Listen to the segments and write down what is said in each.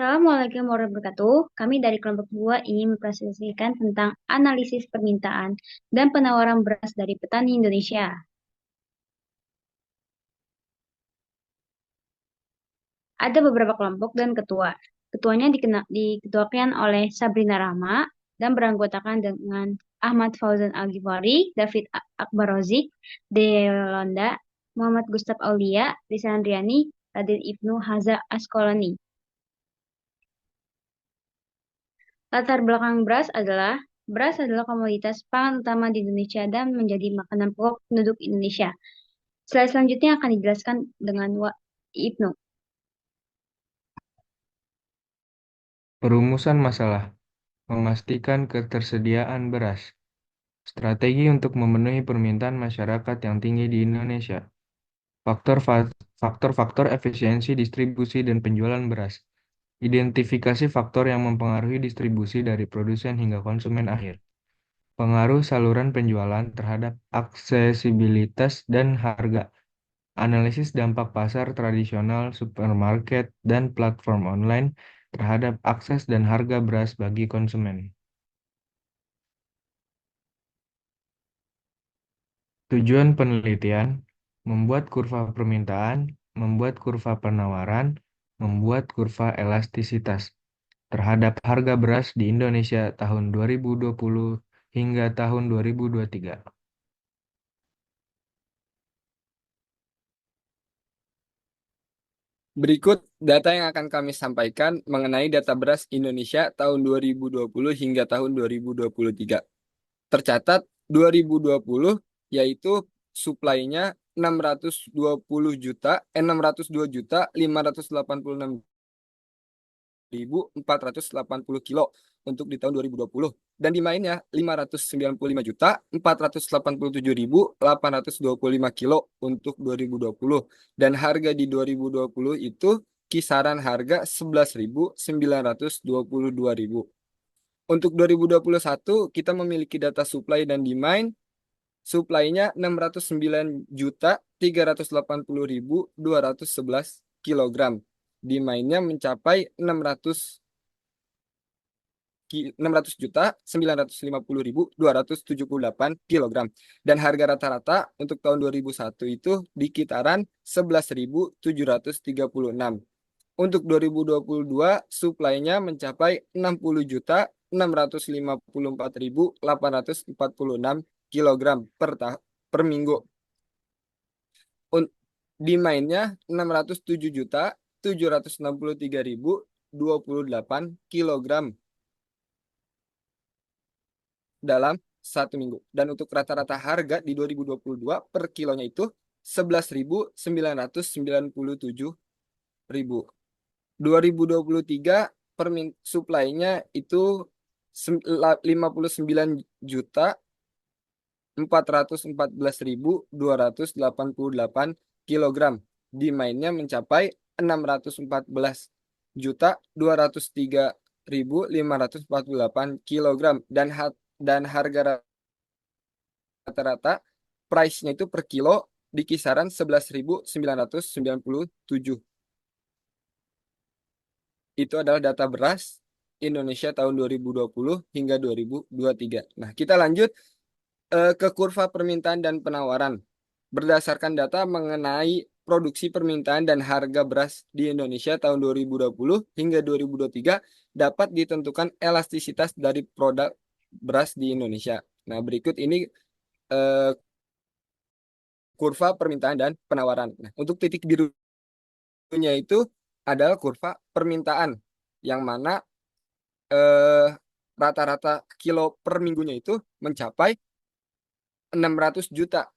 Assalamualaikum warahmatullahi wabarakatuh. Kami dari kelompok 2 ingin mempresentasikan tentang analisis permintaan dan penawaran beras dari petani Indonesia. Ada beberapa kelompok dan ketua. Ketuanya diketuakan oleh Sabrina Rahma dan beranggotakan dengan Ahmad Fauzan Al-Ghifari, David Akbar Rozik, Delonda, Muhammad Gustaf Aulia, Risa Andriani, Raden Ibnu Haza Asqalani. Latar belakang beras adalah komoditas pangan utama di Indonesia dan menjadi makanan pokok penduduk Indonesia. Slide selanjutnya akan dijelaskan dengan Ibnu. Perumusan masalah, memastikan ketersediaan beras, strategi untuk memenuhi permintaan masyarakat yang tinggi di Indonesia, faktor-faktor efisiensi distribusi dan penjualan beras, identifikasi faktor yang mempengaruhi distribusi dari produsen hingga konsumen akhir, pengaruh saluran penjualan terhadap aksesibilitas dan harga, analisis dampak pasar tradisional, supermarket, dan platform online terhadap akses dan harga beras bagi konsumen. Tujuan penelitian: membuat kurva permintaan, membuat kurva penawaran, membuat kurva elastisitas terhadap harga beras di Indonesia tahun 2020 hingga tahun 2023. Berikut data yang akan kami sampaikan mengenai data beras Indonesia tahun 2020 hingga tahun 2023. Tercatat 2020 yaitu suplainya 602 juta 580 kilo untuk di tahun 2020 dan demandnya 595 kilo untuk 2020 dan harga di 2020 itu kisaran harga 11.922.000. Untuk 2021 kita memiliki data supply dan demand. Suplainya 609.380.211 kilogram. Demandnya mencapai 600 juta 950.278 kilogram. Dan harga rata-rata untuk tahun 2001 itu di kisaran 11.736. Untuk 2022 suplainya mencapai 60 juta 654.846 kilogram per minggu. Demandnya 607 juta 763.028 kilogram dalam satu minggu. Dan untuk rata-rata harga di 2022 per kilonya itu 11.997.000. 2023 suplainya itu 59 juta 414.288 kilogram. Demandnya mencapai 614 juta 203.548 kilogram dan harga rata-rata price-nya itu per kilo di kisaran 11.997. Itu adalah data beras Indonesia tahun 2020 hingga 2023. Nah, kita lanjut ke kurva permintaan dan penawaran. Berdasarkan data mengenai produksi permintaan dan harga beras di Indonesia tahun 2020 hingga 2023 dapat ditentukan elastisitas dari produk beras di Indonesia. Nah, berikut ini kurva permintaan dan penawaran. Nah, untuk titik birunya itu adalah kurva permintaan yang mana rata-rata kilo per minggunya itu mencapai 600 juta.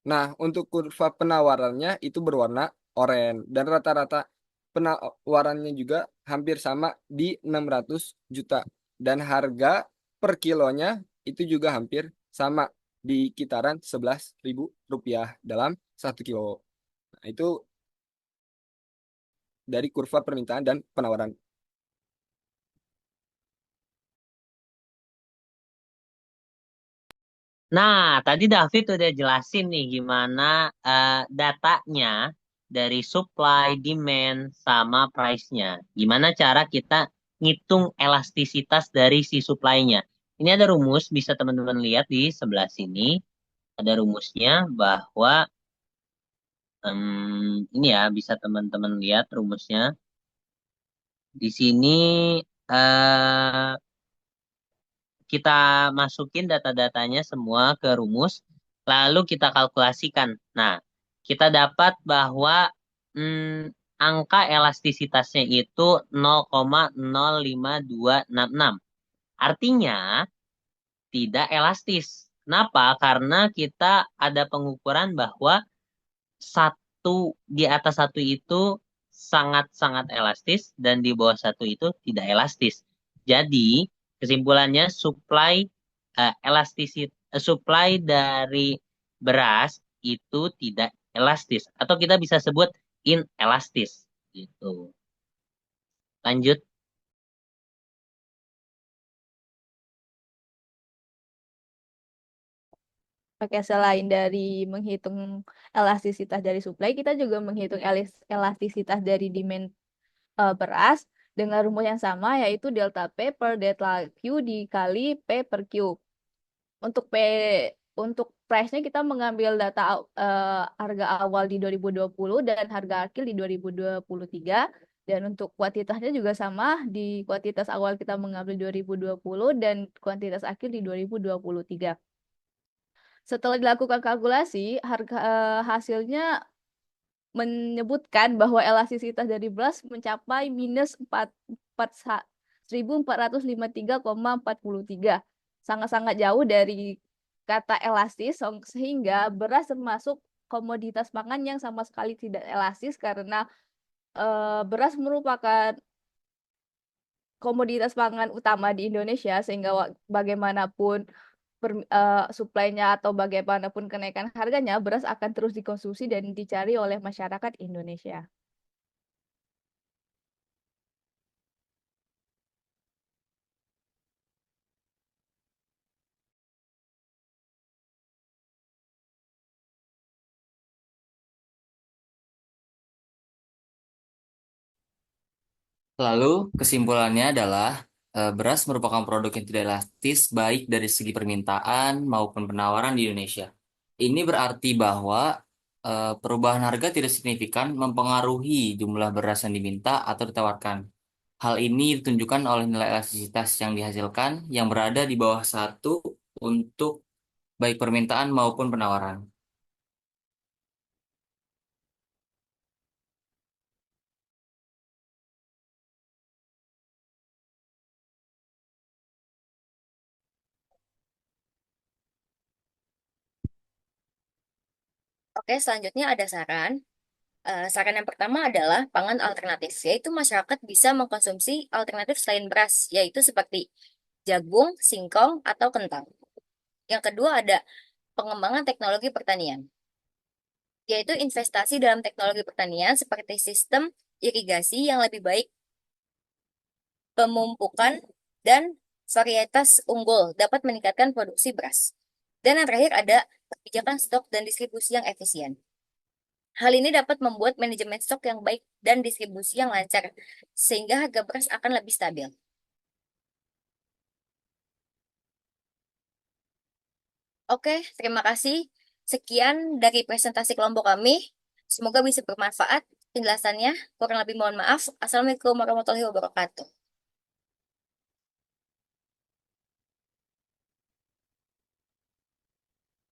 Nah, untuk kurva penawarannya itu berwarna oranye dan rata-rata penawarannya juga hampir sama di 600 juta. Dan harga per kilonya itu juga hampir sama di kisaran 11.000 rupiah dalam 1 kilo. Nah, itu dari kurva permintaan dan penawaran. Nah, tadi David udah jelasin nih gimana datanya dari supply, demand, sama price-nya. Gimana cara kita ngitung elastisitas dari si supply-nya? Ini ada rumus, bisa teman-teman lihat di sebelah sini. Ada rumusnya bahwa ini ya, bisa teman-teman lihat rumusnya. Di sini eh, kita masukin data-datanya semua ke rumus, lalu kita kalkulasikan. Nah, kita dapat bahwa angka elastisitasnya itu 0,05266. Artinya tidak elastis. Kenapa? Karena kita ada pengukuran bahwa di atas satu itu sangat-sangat elastis dan di bawah satu itu tidak elastis. Jadi kesimpulannya supply dari beras itu tidak elastis atau kita bisa sebut inelastis gitu. Lanjut. Oke, selain dari menghitung elastisitas dari supply, kita juga menghitung elastisitas dari demand beras dengan rumus yang sama, yaitu delta P per delta Q dikali P per Q. Untuk untuk price-nya kita mengambil data harga awal di 2020 dan harga akhir di 2023. Dan untuk kuantitasnya juga sama, di kuantitas awal kita mengambil 2020 dan kuantitas akhir di 2023. Setelah dilakukan kalkulasi, hasilnya menyebutkan bahwa elastisitas dari beras mencapai minus 1453,43. Sangat-sangat jauh dari kata elastis, sehingga beras termasuk komoditas pangan yang sama sekali tidak elastis karena beras merupakan komoditas pangan utama di Indonesia, sehingga bagaimanapun supply-nya atau bagaimanapun kenaikan harganya, beras akan terus dikonsumsi dan dicari oleh masyarakat Indonesia. Lalu kesimpulannya adalah beras merupakan produk yang tidak elastis baik dari segi permintaan maupun penawaran di Indonesia. Ini berarti bahwa perubahan harga tidak signifikan mempengaruhi jumlah beras yang diminta atau ditawarkan. Hal ini ditunjukkan oleh nilai elastisitas yang dihasilkan yang berada di bawah satu untuk baik permintaan maupun penawaran. Oke, selanjutnya ada saran. Saran yang pertama adalah pangan alternatif, yaitu masyarakat bisa mengkonsumsi alternatif selain beras, yaitu seperti jagung, singkong, atau kentang. Yang kedua ada pengembangan teknologi pertanian, yaitu investasi dalam teknologi pertanian seperti sistem irigasi yang lebih baik, pemumpukan, dan varietas unggul dapat meningkatkan produksi beras. Dan yang terakhir ada kebijakan stok dan distribusi yang efisien. Hal ini dapat membuat manajemen stok yang baik dan distribusi yang lancar, sehingga harga beras akan lebih stabil. Oke, terima kasih. Sekian dari presentasi kelompok kami. Semoga bisa bermanfaat penjelasannya. Kurang lebih mohon maaf. Assalamualaikum warahmatullahi wabarakatuh.